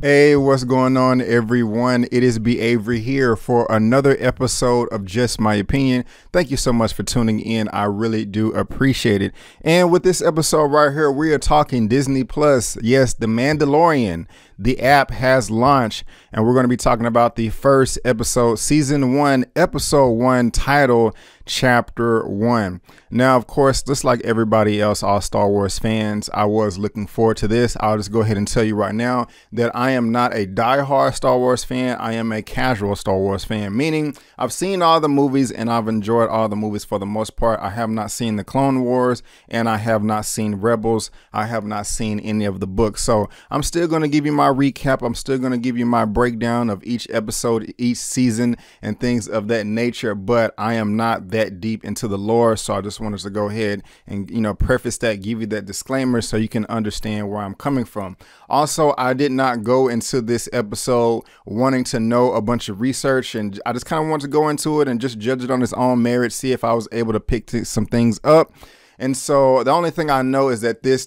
Hey, what's going on, everyone? It is B. Avery here for another episode of Just My Opinion. Thank you so much for tuning in. I really do appreciate it. And with this episode right here, we are talking Disney Plus. Yes, The Mandalorian. The app has launched, and we're going to be talking about the first episode, season 1, episode 1, title chapter 1. Now, of course, just like everybody else, all Star Wars fans, I was looking forward to this. I'll just go ahead and tell you right now that I am not a diehard Star Wars fan. I am a casual Star Wars fan, meaning I've seen all the movies and I've enjoyed all the movies for the most part. I have not seen the Clone Wars and I have not seen Rebels. I have not seen any of the books. So I'm still going to give you my recap. I'm still going to give you my breakdown of each episode, each season, and things of that nature. But I am not that deep into the lore, so I just wanted to go ahead and preface that, give you that disclaimer so you can understand where I'm coming from. Also, I did not go into this episode wanting to know a bunch of research, and I just kind of wanted to go into it and just judge it on its own merit, see if I was able to pick some things up. And so the only thing I know is that this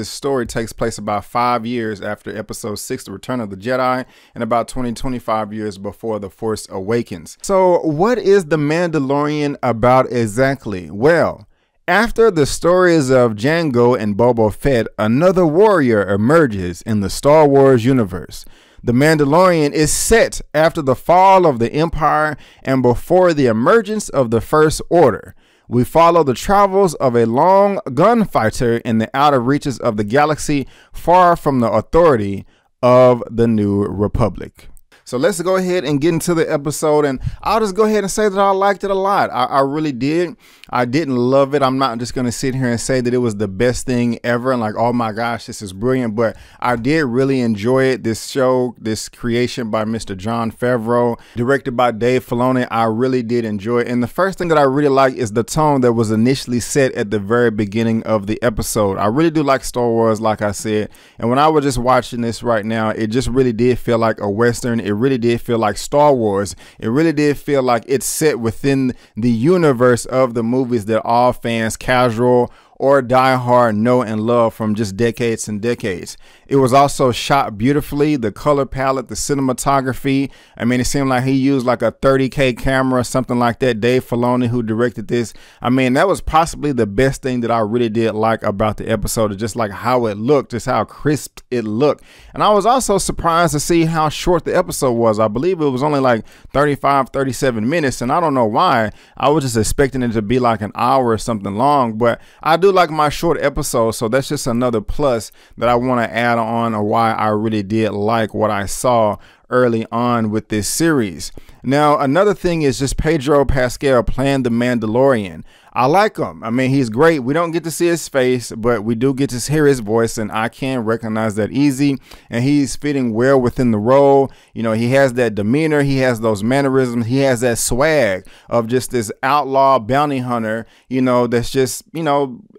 story takes place about 5 years after episode 6, The Return of the Jedi, and about 25 years before The Force Awakens. So what is The Mandalorian about exactly? Well, after the stories of Jango and Boba Fett, another warrior emerges in the Star Wars universe. The Mandalorian is set after the fall of the Empire and before the emergence of the First Order. We follow the travels of a lone gunfighter in the outer reaches of the galaxy, far from the authority of the New Republic. So let's go ahead and get into the episode, and I'll just go ahead and say that I liked it a lot. I really did. I didn't love it. I'm not just going to sit here and say that it was the best thing ever and like, oh my gosh, this is brilliant. But I did really enjoy it. This show, this creation by Mr. Jon Favreau, directed by Dave Filoni, I really did enjoy it. And the first thing that I really like is the tone that was initially set at the very beginning of the episode. I really do like Star Wars, like I said. And when I was just watching this right now, it just really did feel like a Western. It really did feel like Star Wars. It really did feel like it's set within the universe of the movies that all fans, casual or diehard, know and love from just decades and decades. It was also shot beautifully. The color palette, the cinematography. I mean, it seemed like he used like a 30K camera, something like that. Dave Filoni, who directed this. I mean, that was possibly the best thing that I really did like about the episode, just like how it looked, just how crisp it looked. And I was also surprised to see how short the episode was. I believe it was only like 37 minutes. And I don't know why. I was just expecting it to be like an hour or something long, but I do like my short episodes, so that's just another plus that I want to add on, or why I really did like what I saw early on with this series. Now, another thing is just Pedro Pascal playing the Mandalorian. I like him. I mean, he's great. We don't get to see his face, but we do get to hear his voice, and I can recognize that easy. And he's fitting well within the role. You know, he has that demeanor. He has those mannerisms. He has that swag of just this outlaw bounty hunter, that's just,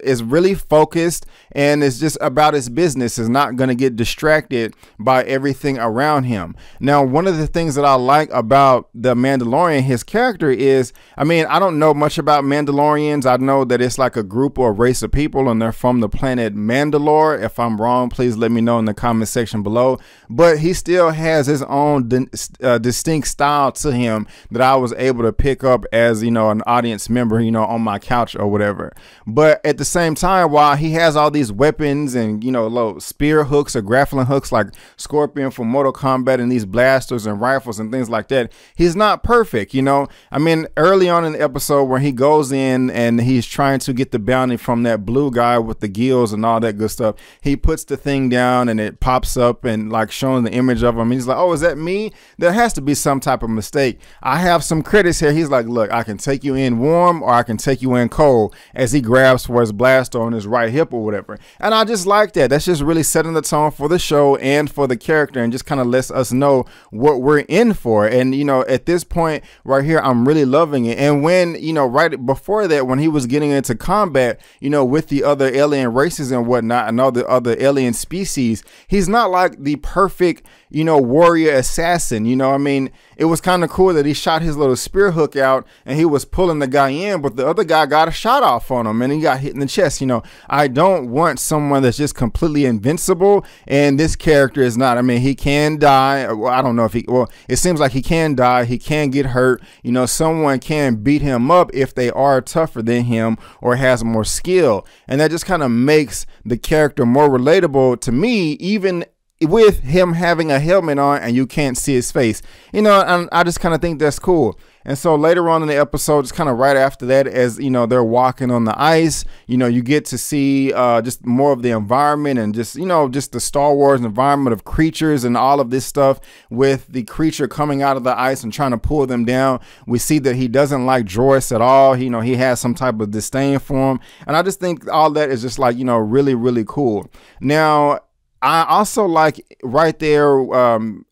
is really focused and is just about his business, is not going to get distracted by everything around him. Now, one of the things that I like about the Mandalorian, his character is, I mean, I don't know much about Mandalorian. I know that it's like a group or a race of people and they're from the planet Mandalore. If I'm wrong, please let me know in the comment section below. But he still has his own distinct style to him that I was able to pick up as, an audience member, on my couch or whatever. But at the same time, while he has all these weapons and, little spear hooks or grappling hooks like Scorpion from Mortal Kombat and these blasters and rifles and things like that, he's not perfect, I mean, early on in the episode where he goes in and he's trying to get the bounty from that blue guy with the gills and all that good stuff, he puts the thing down and it pops up and like showing the image of him. And he's like, oh, is that me? There has to be some type of mistake. I have some critics here. He's like, look, I can take you in warm or I can take you in cold, as he grabs for his blaster on his right hip or whatever. And I just like that. That's just really setting the tone for the show and for the character, and just kind of lets us know what we're in for. And, at this point right here, I'm really loving it. And when, right before that, when he was getting into combat, you know, with the other alien races and whatnot and all the other alien species, he's not like the perfect, you know, warrior assassin. You know, I mean, it was kind of cool that he shot his little spear hook out and he was pulling the guy in, but the other guy got a shot off on him and he got hit in the chest. You know, I don't want someone that's just completely invincible, and this character is not. I mean, he can die. Well, I don't know if he, well, it seems like he can die. He can get hurt. You know, someone can beat him up if they are tougher than him or has more skill. And that just kind of makes the character more relatable to me, even with him having a helmet on and you can't see his face. You know, and I just kind of think that's cool. And so later on in the episode, it's kind of right after that, as you know, they're walking on the ice, you know, you get to see just more of the environment and just, you know, just the Star Wars environment of creatures and all of this stuff with the creature coming out of the ice and trying to pull them down. We see that he doesn't like Joyce at all. You know, he has some type of disdain for him. And I just think all that is just like, you know, really, really cool. Now, I also like right there,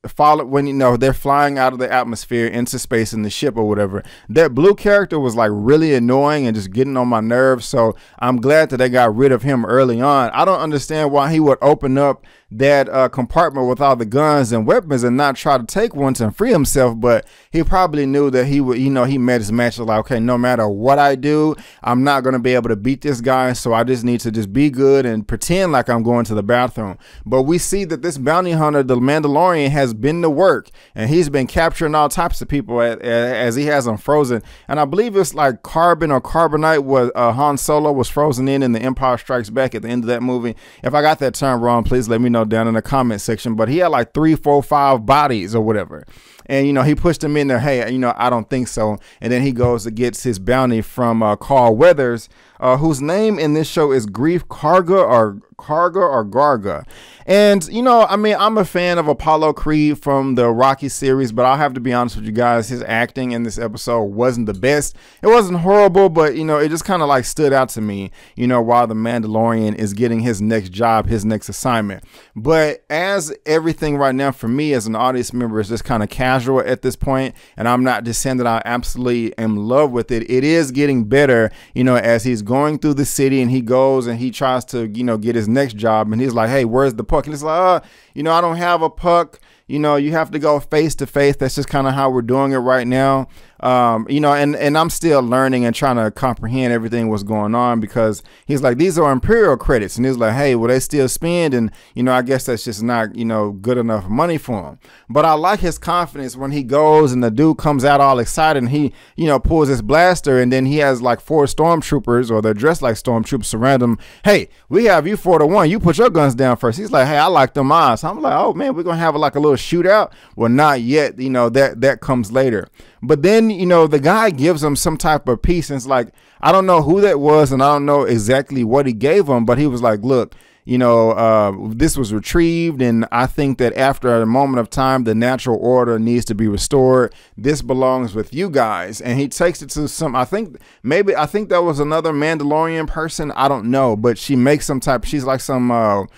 follow when, you know, they're flying out of the atmosphere into space in the ship or whatever. That blue character was like really annoying and just getting on my nerves. So I'm glad that they got rid of him early on. I don't understand why he would open up that compartment with all the guns and weapons and not try to take one to free himself, but he probably knew that he would, you know, he met his match like, okay, no matter what I do, I'm not going to be able to beat this guy, so I just need to just be good and pretend like I'm going to the bathroom. But we see that this bounty hunter, the Mandalorian, has been to work and he's been capturing all types of people as he has them frozen. And I believe it's like carbon or carbonite was Han Solo was frozen in The Empire Strikes Back at the end of that movie. If I got that term wrong, please let me know down in the comment section. But he had like 3, 4, 5 bodies or whatever, and you know, he pushed him in there. Hey, you know, I don't think so. And then he goes to get his bounty from Carl Weathers, whose name in this show is Grief Karga or Garga. And you know, I mean, I'm a fan of Apollo Creed from the Rocky series, but I'll have to be honest with you guys, his acting in this episode wasn't the best. It wasn't horrible, but you know, it just kind of like stood out to me, you know, while the Mandalorian is getting his next job, his next assignment. But as everything right now for me as an audience member is just kind of casual at this point, and I'm not just saying that I absolutely am in love with it, it is getting better, you know, as he's going through the city and he goes and he tries to, you know, get his next job, and he's like, hey, where's the puck? And it's like, you know, I don't have a puck. You know, you have to go face to face. That's just kind of how we're doing it right now. You know, and I'm still learning and trying to comprehend everything what's going on, because he's like, these are Imperial credits. And he's like, hey, will they still spend? And, you know, I guess that's just not, you know, good enough money for him. But I like his confidence when he goes and the dude comes out all excited and he, you know, pulls his blaster, and then he has like 4 stormtroopers, or they're dressed like stormtroopers, surround him. Hey, we have you 4-1. You put your guns down first. He's like, hey, I like them odds. I'm like, oh man, we're going to have like a little shootout. Well, not yet. You know, that comes later. But then, you know, the guy gives him some type of piece, and it's like, I don't know who that was, and I don't know exactly what he gave him, but he was like, look, you know, this was retrieved, and I think that after a moment of time, the natural order needs to be restored. This belongs with you guys. And he takes it to some, I think that was another Mandalorian person. I don't know, but she makes some type, she's like some not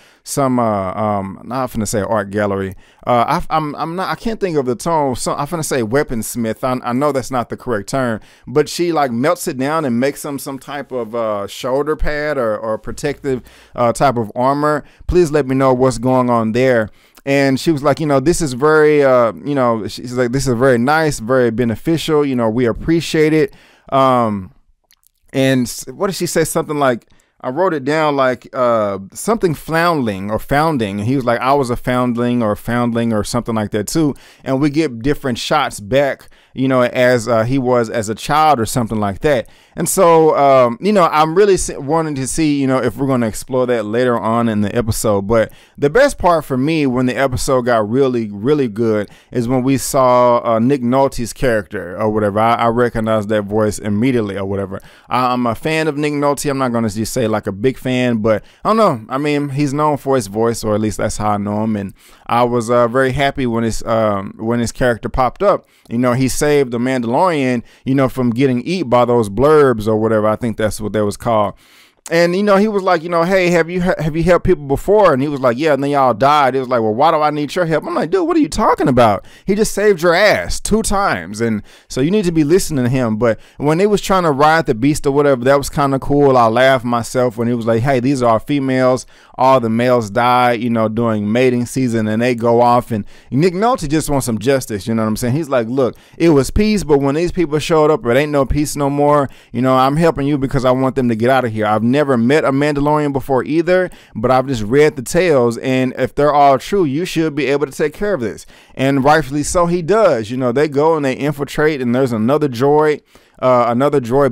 finna say art gallery. I can't think of the tone. So I'm finna say weaponsmith. I know that's not the correct term, but she like melts it down and makes them some type of shoulder pad or protective type of armor. Please let me know what's going on there. And she was like, you know, this is very, you know, she's like, this is very nice, very beneficial. You know, we appreciate it. And what did she say? Something like, I wrote it down like something foundling or founding. And he was like, I was a foundling or something like that too. And we get different shots back, you know, as he was as a child or something like that. And so, you know, I'm really wanting to see, you know, if we're going to explore that later on in the episode. But the best part for me when the episode got really, really good is when we saw Nick Nolte's character or whatever. I recognized that voice immediately or whatever. I'm a fan of Nick Nolte. I'm not going to just say like a big fan, but I don't know. I mean, he's known for his voice, or at least that's how I know him. And I was very happy when his character popped up. You know, he saved the Mandalorian, you know, from getting eaten by those blurbs or whatever. I think that's what that was called. And, you know, he was like, you know, hey, have you helped people before? And he was like, yeah, and then y'all died. It was like, well, why do I need your help? I'm like, dude, what are you talking about? He just saved your ass 2 times. And so you need to be listening to him. But when they was trying to ride the beast or whatever, that was kind of cool. I laughed myself when he was like, hey, these are our females. All the males die, you know, during mating season, and they go off. And Nick Nolte just wants some justice. You know what I'm saying? He's like, look, it was peace, but when these people showed up, it ain't no peace no more. You know, I'm helping you because I want them to get out of here. I've never met a Mandalorian before either, but I've just read the tales, and if they're all true, you should be able to take care of this. And rightfully so, he does. You know, they go and they infiltrate, and there's another droid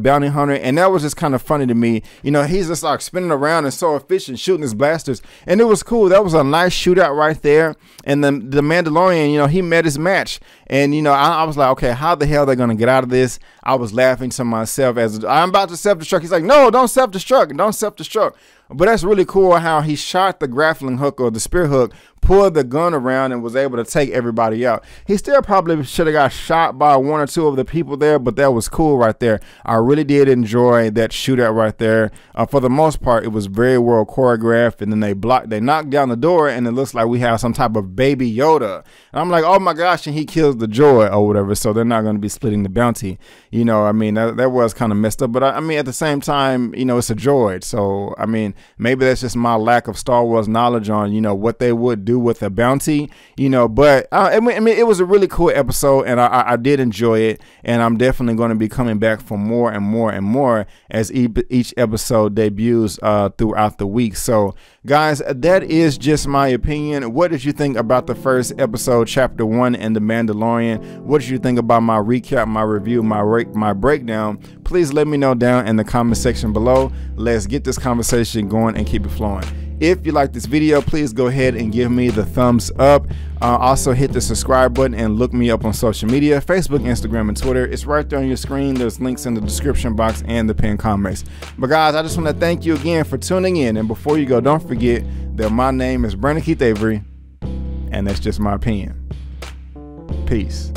bounty hunter, and that was just kind of funny to me. You know, he's just like spinning around and so efficient shooting his blasters, and it was cool. That was a nice shootout right there. And the Mandalorian, you know, he met his match. And, you know, I was like, okay, how the hell are they going to get out of this? I was laughing to myself as I'm about to self-destruct. He's like, no, don't self-destruct. But that's really cool how he shot the grappling hook or the spear hook, pulled the gun around, and was able to take everybody out. He still probably should have got shot by 1 or 2 of the people there, but that was cool right there. I really did enjoy that shootout right there. For the most part, it was very well choreographed, and then they knocked down the door, and it looks like we have some type of baby Yoda. And I'm like, oh my gosh, and he kills the droid or whatever, so they're not going to be splitting the bounty. You know, I mean, that was kind of messed up, but I mean, at the same time, you know, it's a droid, so I mean, maybe that's just my lack of Star Wars knowledge on, you know, what they would do with a bounty, you know. But I mean, it was a really cool episode, and I did enjoy it, and I'm definitely going to be coming back for more and more and more as each episode debuts throughout the week. So guys, that is just my opinion. What did you think about the first episode, chapter 1, and The Mandalorian? What did you think about my recap, my review, my breakdown? Please let me know down in the comment section below. Let's get this conversation going and keep it flowing. If you like this video, please go ahead and give me the thumbs up. Also hit the subscribe button and look me up on social media, Facebook, Instagram, and Twitter. It's right there on your screen. There's links in the description box and the pinned comments. But guys, I just want to thank you again for tuning in. And before you go, don't forget that my name is Brandon Keith Avery, and that's just my opinion. Peace.